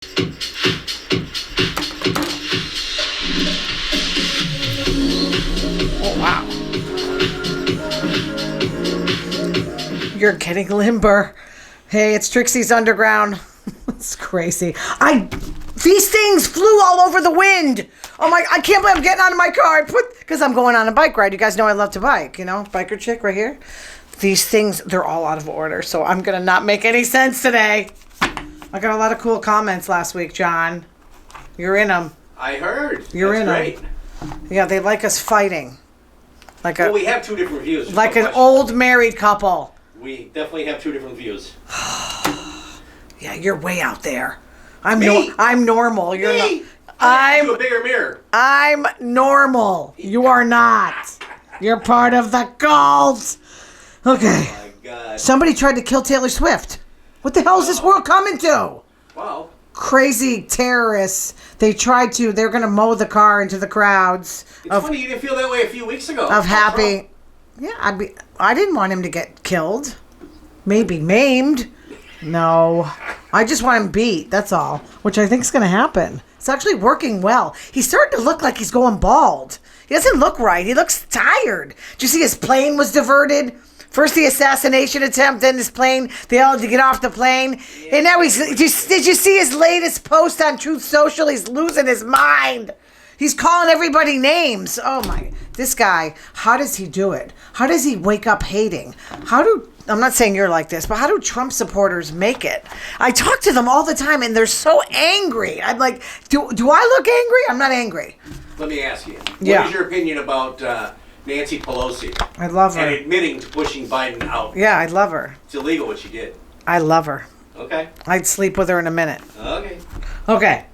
Oh, wow. You're getting limber. Hey, it's TRIXXI'S Underground. It's crazy. These things flew all over the wind. Oh my, I can't believe I'm getting out of my car. Because I'm going on a bike ride. You guys know I love to bike, you know? Biker chick right here. These things, they're all out of order. So I'm going to not make any sense today. I got a lot of cool comments last week, John. You're in them. I heard. You're That's in them. Yeah, they like us fighting. Well, we have two different views. Like an old married couple. We definitely have two different views. Yeah, you're way out there. I'm normal. You're not. I'm a bigger mirror. I'm normal. You are not. You're part of the cult. Okay. Oh my God. Somebody tried to kill Taylor Swift. What the hell is this world coming to? Wow. Crazy terrorists. They're going to mow the car into the crowds. It's funny you didn't feel that way a few weeks ago. Of happy. Yeah, I didn't want him to get killed. Maybe maimed. No. I just want him beat, that's all. Which I think is going to happen. It's actually working well. He's starting to look like he's going bald. He doesn't look right. He looks tired. Did you see his plane was diverted? First the assassination attempt, then his plane. They all had to get off the plane. Yeah. And now did you see his latest post on Truth Social? He's losing his mind. He's calling everybody names. Oh my, this guy, how does he do it? How does he wake up hating? I'm not saying you're like this, but how do Trump supporters make it? I talk to them all the time and they're so angry. I'm like, do I look angry? I'm not angry. Let me ask you. What is your opinion about Nancy Pelosi? I love her. And admitting to pushing Biden out. Yeah, I love her. It's illegal what she did. I love her. Okay. I'd sleep with her in a minute. Okay.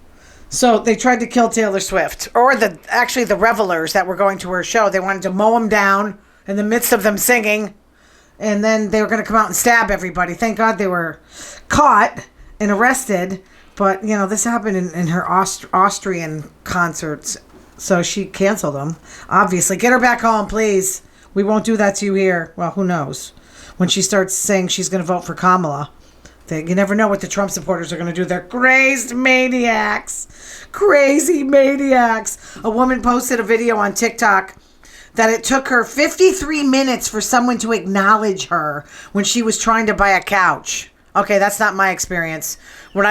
So they tried to kill Taylor Swift, or the revelers that were going to her show. They wanted to mow them down in the midst of them singing, and then they were going to come out and stab everybody. Thank God they were caught and arrested. But this happened in her Austrian concerts, so she canceled them. Obviously, get her back home, please. We won't do that to you here. Well, who knows? When she starts saying she's going to vote for Kamala. You never know what the Trump supporters are going to do. They're crazed maniacs. Crazy maniacs. A woman posted a video on TikTok that it took her 53 minutes for someone to acknowledge her when she was trying to buy a couch. Okay, that's not my experience. When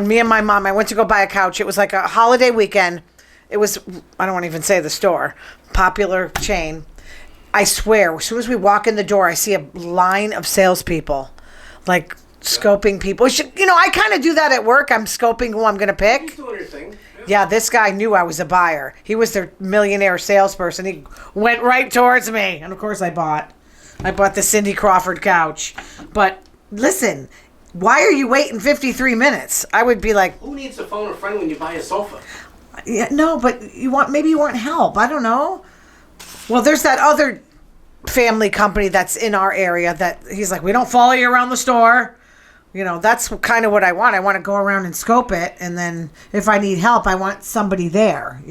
me and my mom, I went to go buy a couch. It was like a holiday weekend. It was, I don't want to even say the store, popular chain. I swear, as soon as we walk in the door, I see a line of salespeople. Like scoping people. I kind of do that at work. I'm scoping who I'm going to pick. He's doing your thing. Yeah, this guy knew I was a buyer. He was their millionaire salesperson. He went right towards me. And of course I bought the Cindy Crawford couch. But listen, why are you waiting 53 minutes? I would be like, who needs to phone a friend when you buy a sofa? Yeah, no, but maybe you want help. I don't know. Well, there's that other family company that's in our area that he's like, we don't follow you around the store. That's kind of what I want. I want to go around and scope it, and then if I need help, I want somebody there.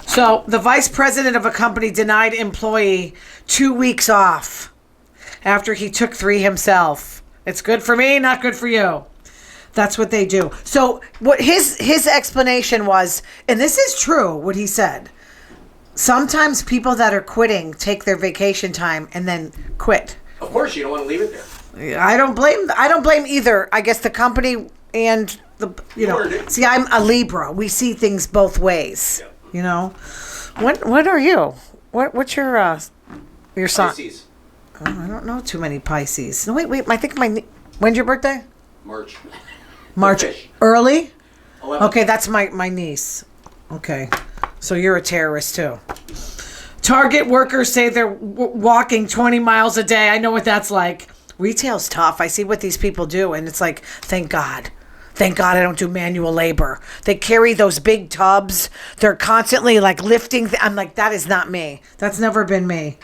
So the vice president of a company denied employee 2 weeks off after he took 3 himself. It's good for me, not good for you. That's what they do. So what his explanation was, and this is true, what he said. Sometimes people that are quitting take their vacation time and then quit. Of course, you don't want to leave it there. I don't blame either. I guess the company and See, I'm a Libra. We see things both ways. Yeah. What are you? What's your sign? Pisces. Oh, I don't know too many Pisces. No, wait. I think when's your birthday? March. Early? 11. Okay, that's my niece. Okay. So you're a terrorist too. Target workers say they're walking 20 miles a day. I know what that's like. Retail's tough. I see what these people do, and it's like, thank God. Thank God I don't do manual labor. They carry those big tubs. They're constantly like lifting. I'm like, that is not me. That's never been me.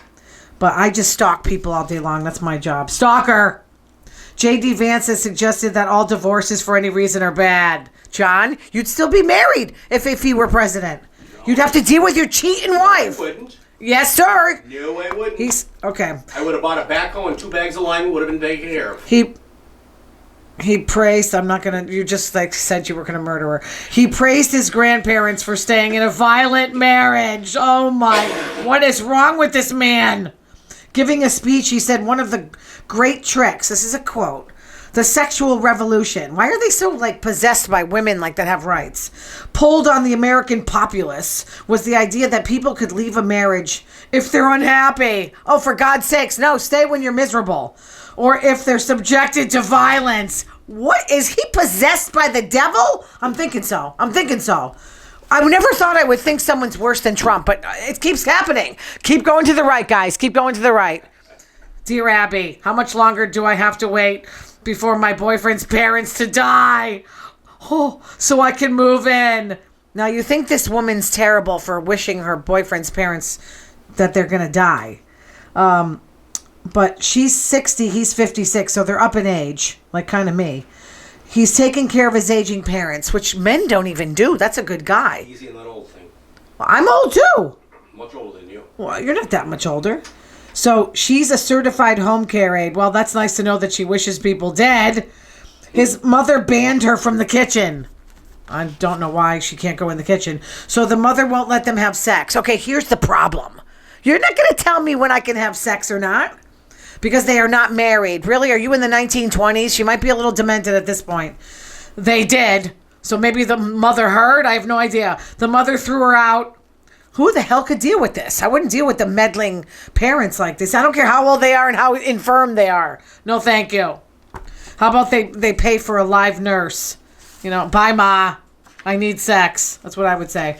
But I just stalk people all day long. That's my job. Stalker. J.D. Vance has suggested that all divorces for any reason are bad. John, you'd still be married if he were president. You'd have to deal with your cheating wife. I wouldn't. Yes, sir. No, I wouldn't. Okay. I would have bought a backhoe and 2 bags of lime. Would have been taken care of. He praised, you just like said you were going to murder her. He praised his grandparents for staying in a violent marriage. Oh my, what is wrong with this man? Giving a speech, he said one of the great tricks, this is a quote, the sexual revolution. Why are they so like possessed by women like that have rights? Pulled on the American populace was the idea that people could leave a marriage if they're unhappy. Oh, for God's sakes, no, stay when you're miserable. Or if they're subjected to violence. What? Is he possessed by the devil? I'm thinking so. I never thought I would think someone's worse than Trump, but it keeps happening. Keep going to the right, guys. Keep going to the right. Dear Abby, how much longer do I have to wait before my boyfriend's parents to die? Oh, so I can move in. Now, you think this woman's terrible for wishing her boyfriend's parents that they're going to die. But she's 60, he's 56, so they're up in age, like kind of me. He's taking care of his aging parents, which men don't even do. That's a good guy. Easy and that old thing. Well, I'm old too. Much older than you. Well, you're not that much older. So she's a certified home care aide. Well, that's nice to know that she wishes people dead. His mother banned her from the kitchen. I don't know why she can't go in the kitchen. So the mother won't let them have sex. Okay, here's the problem. You're not going to tell me when I can have sex or not. Because they are not married. Really? Are you in the 1920s? She might be a little demented at this point. They did. So maybe the mother heard? I have no idea. The mother threw her out. Who the hell could deal with this? I wouldn't deal with the meddling parents like this. I don't care how old they are and how infirm they are. No, thank you. How about they pay for a live nurse? You know, bye, Ma. I need sex. That's what I would say.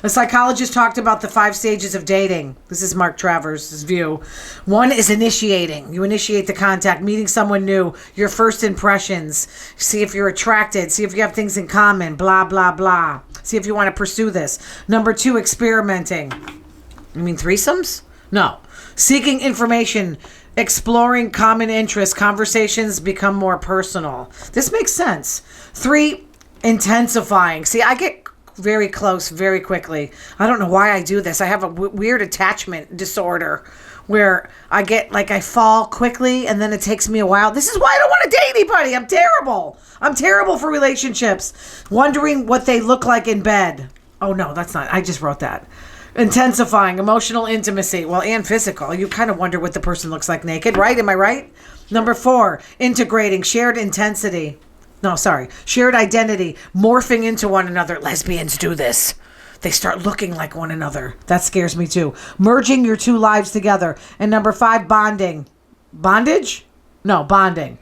A psychologist talked about the 5 stages of dating. This is Mark Travers' view. 1 is initiating. You initiate the contact, meeting someone new, your first impressions. See if you're attracted. See if you have things in common. Blah, blah, blah. See if you want to pursue this. Number 2, experimenting. You mean threesomes? No. Seeking information, exploring common interests. Conversations become more personal. This makes sense. 3, intensifying. See, I get very close very quickly. I don't know why I do this. I have a weird attachment disorder where I get like I fall quickly and then it takes me a while. This is why I don't want to date anybody. I'm terrible. I'm terrible for relationships. Wondering what they look like in bed. Oh no, that's not. I just wrote that. Intensifying, emotional intimacy. Well, and physical. You kind of wonder what the person looks like naked, right? Am I right? Number 4, integrating, shared intensity. No, sorry. Shared identity, morphing into one another. Lesbians do this. They start looking like one another. That scares me too. Merging your 2 lives together. And number 5, bonding. Bondage? No, bonding.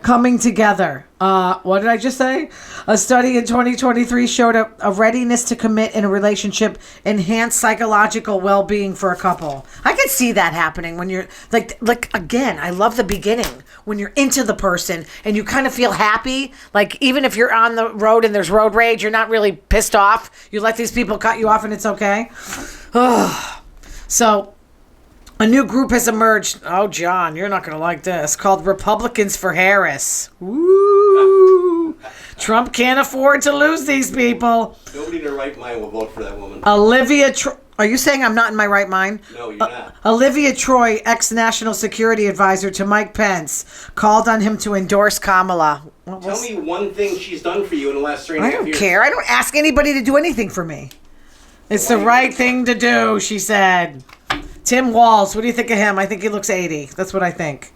Coming together. What did I just say? A study in 2023 showed a readiness to commit in a relationship, enhance psychological well-being for a couple. I could see that happening when you're like again, I love the beginning when you're into the person and you kind of feel happy. Like even if you're on the road and there's road rage, you're not really pissed off. You let these people cut you off and it's okay. So a new group has emerged. Oh, John, you're not going to like this. Called Republicans for Harris. Woo! Trump can't afford to lose these people. Nobody in their right mind will vote for that woman. Are you saying I'm not in my right mind? No, you're not. Olivia Troy, ex-national security advisor to Mike Pence, called on him to endorse Kamala. Tell me one thing she's done for you in the last 3.5 years. I don't care. I don't ask anybody to do anything for me. It's the right thing to do, she said. Tim Walz, what do you think of him? I think he looks 80. That's what I think.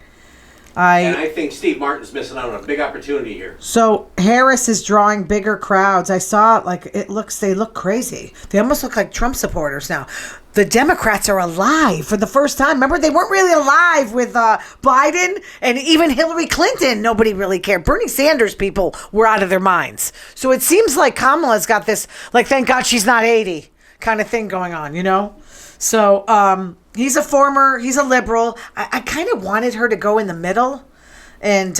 And I think Steve Martin's missing out on a big opportunity here. So Harris is drawing bigger crowds. I saw they look crazy. They almost look like Trump supporters now. The Democrats are alive for the first time. Remember, they weren't really alive with Biden and even Hillary Clinton. Nobody really cared. Bernie Sanders people were out of their minds. So it seems like Kamala's got this, like, thank God she's not 80 kind of thing going on, you know? So he's a liberal. I kind of wanted her to go in the middle. And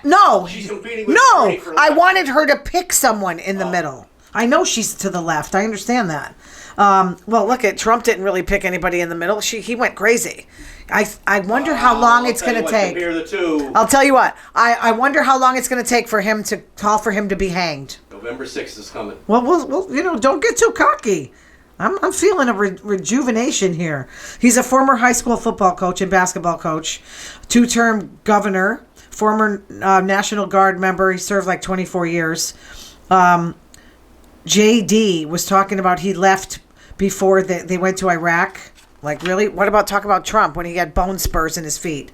no. She's competing with I wanted her to pick someone in the middle. I know she's to the left. I understand that. Well, look at Trump didn't really pick anybody in the middle. He went crazy. I wonder how long it's going to take. Compare the two. I'll tell you what. I wonder how long it's going to take for him to call for him to be hanged. November 6th is coming. Well, don't get too cocky. I'm feeling a rejuvenation here. He's a former high school football coach and basketball coach, 2-term governor, former National Guard member. He served like 24 years. JD was talking about he left before they went to Iraq. Like, really? What about talk about Trump when he had bone spurs in his feet?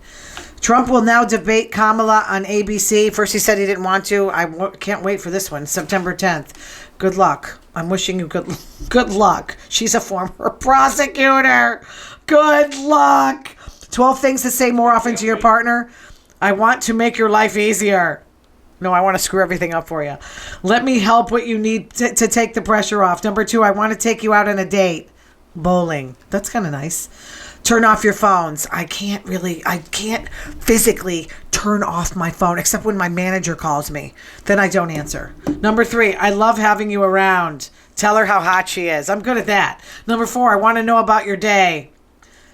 Trump will now debate Kamala on ABC. First he said he didn't want to. I can't wait for this one, September 10th. Good luck. I'm wishing you good luck. She's a former prosecutor. Good luck. 12 things to say more often to your partner. I want to make your life easier. No, I want to screw everything up for you. Let me help what you need to take the pressure off. Number 2, I want to take you out on a date. Bowling. That's kind of nice. Turn off your phones. I can't physically turn off my phone except when my manager calls me. Then I don't answer. Number 3, I love having you around. Tell her how hot she is. I'm good at that. Number 4, I want to know about your day.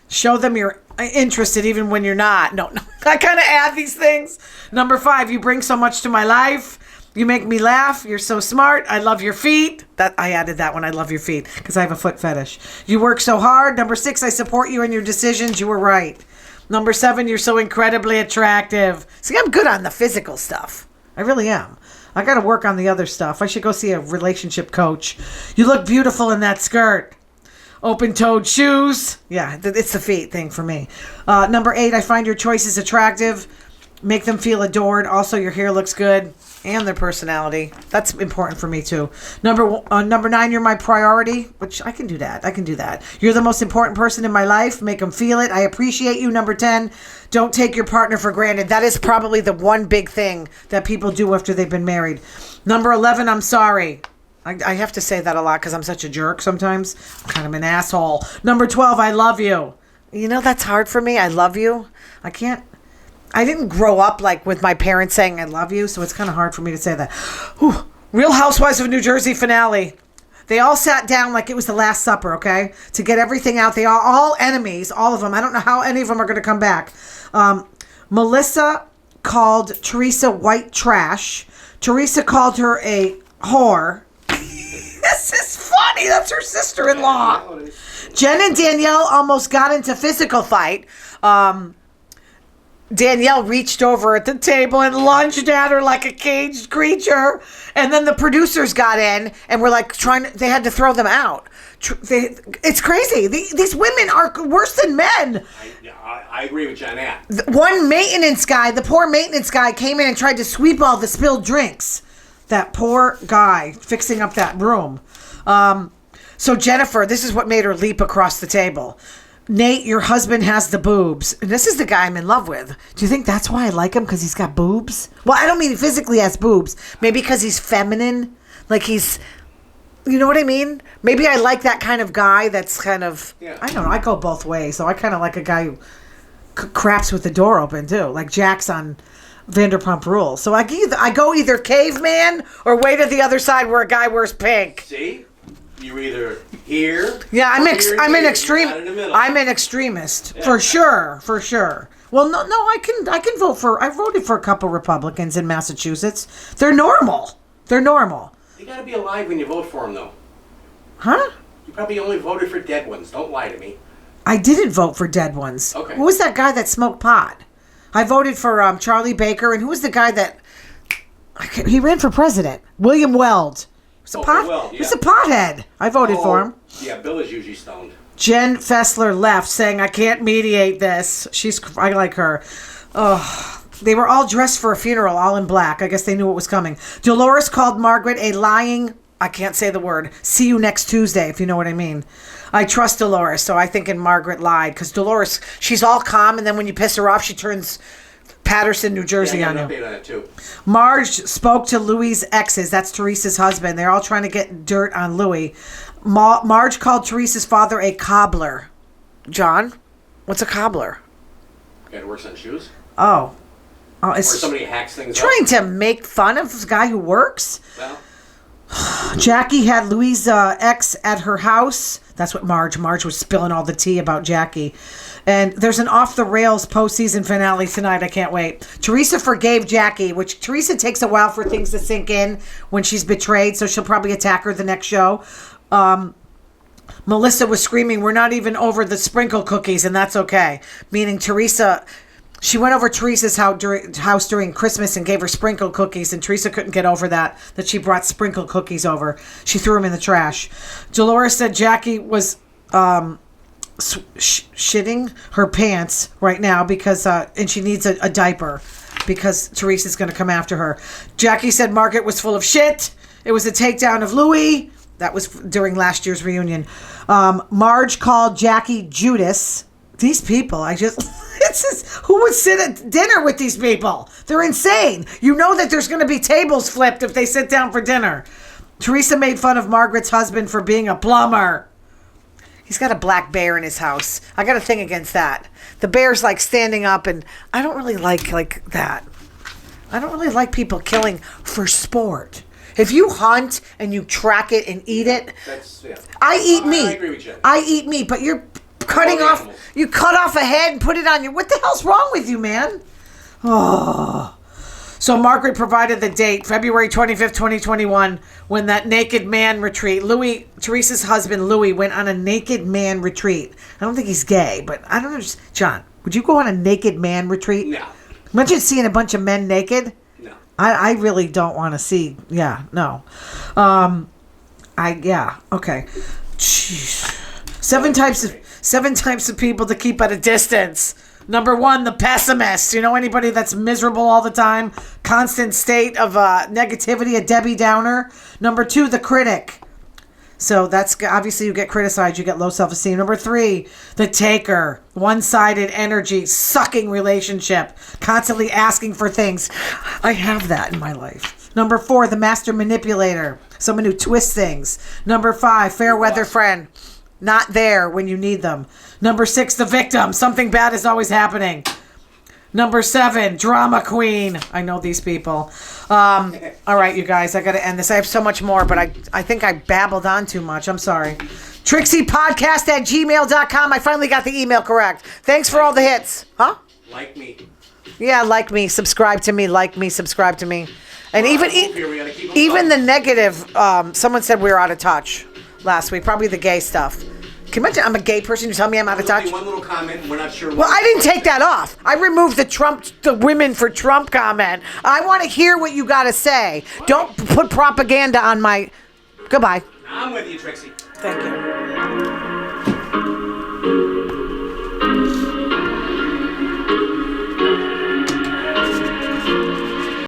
Show them you're interested even when you're not. No, I kind of add these things. Number 5, you bring so much to my life. You make me laugh. You're so smart. I love your feet. That I added that one. I love your feet because I have a foot fetish. You work so hard. Number 6, I support you in your decisions. You were right. Number 7, you're so incredibly attractive. See, I'm good on the physical stuff. I really am. I got to work on the other stuff. I should go see a relationship coach. You look beautiful in that skirt. Open-toed shoes. Yeah, it's the feet thing for me. Number 8, I find your choices attractive. Make them feel adored. Also, your hair looks good. And their personality. That's important for me too. Number 9, you're my priority, which I can do that. You're the most important person in my life. Make them feel it. I appreciate you. Number 10, don't take your partner for granted. That is probably the one big thing that people do after they've been married. Number 11, I'm sorry. I have to say that a lot because I'm such a jerk sometimes. I'm kind of an asshole. Number 12, I love you. You know, that's hard for me. I love you. I didn't grow up like with my parents saying I love you, so it's kind of hard for me to say that. Whew. Real Housewives of New Jersey finale. They all sat down like it was the Last Supper, okay? To get everything out. They are all enemies, all of them. I don't know how any of them are going to come back. Melissa called Teresa white trash. Teresa called her a whore. This is funny. That's her sister-in-law. Jen and Danielle almost got into physical fight. Danielle reached over at the table and lunged at her like a caged creature. And then the producers got in and were like they had to throw them out. It's crazy. These women are worse than men. I agree with Jeanette. One maintenance guy, the poor maintenance guy, came in and tried to sweep all the spilled drinks. That poor guy fixing up that room. So Jennifer, this is what made her leap across the table. Nate, your husband has the boobs. And this is the guy I'm in love with. Do you think that's why I like him? Because he's got boobs? Well, I don't mean he physically has boobs. Maybe because he's feminine. Like he's, you know what I mean? Maybe I like that kind of guy that's kind of, yeah. I don't know. I go both ways. So I kind of like a guy who craps with the door open too. Like Jax on Vanderpump Rules. So I go either caveman or way to the other side where a guy wears pink. See? You're either here. Yeah, I'm an extremist. Yeah. For sure. Well, no, I can vote for. I voted for a couple Republicans in Massachusetts. They're normal. You gotta be alive when you vote for them, though. Huh? You probably only voted for dead ones. Don't lie to me. I didn't vote for dead ones. Okay. Who was that guy that smoked pot? I voted for Charlie Baker, and who was the guy that he ran for president? William Weld. He was a pothead. I voted for him. Yeah, Bill is usually stoned. Jen Fessler left, saying, I can't mediate this. I like her. Oh, they were all dressed for a funeral, all in black. I guess they knew what was coming. Dolores called Margaret a lying, I can't say the word, see you next Tuesday, if you know what I mean. I trust Dolores, so I think Margaret lied. Because Dolores, she's all calm, and then when you piss her off, she turns Patterson, New Jersey on you. Update on that too. Marge spoke to Louis' exes. That's Teresa's husband. They're all trying to get dirt on Louis. Marge called Teresa's father a cobbler. John, what's a cobbler? Guy who works on shoes. Oh, or somebody hacks things trying up. to make fun of this guy who works. Well, Jackie had Louis' ex at her house. That's what Marge was spilling all the tea about Jackie. And there's an off-the-rails postseason finale tonight. I can't wait. Teresa forgave Jackie, which Teresa takes a while for things to sink in when she's betrayed, so she'll probably attack her the next show. Melissa was screaming, we're not even over the sprinkle cookies, and that's okay. Meaning Teresa, she went over Teresa's house during Christmas and gave her sprinkle cookies, and Teresa couldn't get over that she brought sprinkle cookies over. She threw them in the trash. Dolores said Jackie was shitting her pants right now because and she needs a diaper because Teresa's going to come after her. Jackie said Margaret was full of shit. It was a takedown of Louis. That was during last year's reunion. Marge called Jackie Giudice. These people, who would sit at dinner with these people? They're insane. You know that there's going to be tables flipped if they sit down for dinner. Teresa made fun of Margaret's husband for being a plumber. He's got a black bear in his house. I got a thing against that. The bear's like standing up, and I don't really like that. I don't really like people killing for sport. If you hunt and you track it and eat it, I eat meat. I agree with you. I eat meat, but you're cutting off. Animals. You cut off a head and put it on your. What the hell's wrong with you, man? Oh. So Margaret provided the date, February 25th, 2021, when that naked man retreat. Teresa's husband, Louis, went on a naked man retreat. I don't think he's gay, but I don't know. John, would you go on a naked man retreat? No. Imagine seeing a bunch of men naked. No. I really don't want to see. Yeah, no. Okay. Jeez. Seven types of people to keep at a distance. Number 1, the pessimist. You know anybody that's miserable all the time? Constant state of negativity, a Debbie Downer. Number 2, the critic. So that's obviously you get criticized, you get low self-esteem. Number 3, the taker. One-sided energy, sucking relationship. Constantly asking for things. I have that in my life. Number 4, the master manipulator. Someone who twists things. Number 5, fair weather friend. Not there when you need them. Number 6, the victim. Something bad is always happening. Number 7, drama queen. I know these people. All right, you guys, I got to end this. I have so much more, but I think I babbled on too much. I'm sorry. TRIXXI'Podcast@gmail.com. I finally got the email correct. Thanks for all the hits. Huh? Like me. Yeah, like me. Subscribe to me. Like me. Subscribe to me. And even the negative, someone said we were out of touch last week. Probably the gay stuff. Can you imagine I'm a gay person? You tell me I'm out of touch? One little comment. We're not sure. Well, I didn't take that off. I removed the women for Trump comment. I want to hear what you got to say. Don't put propaganda on my... Goodbye. I'm with you, Trixie. Thank you.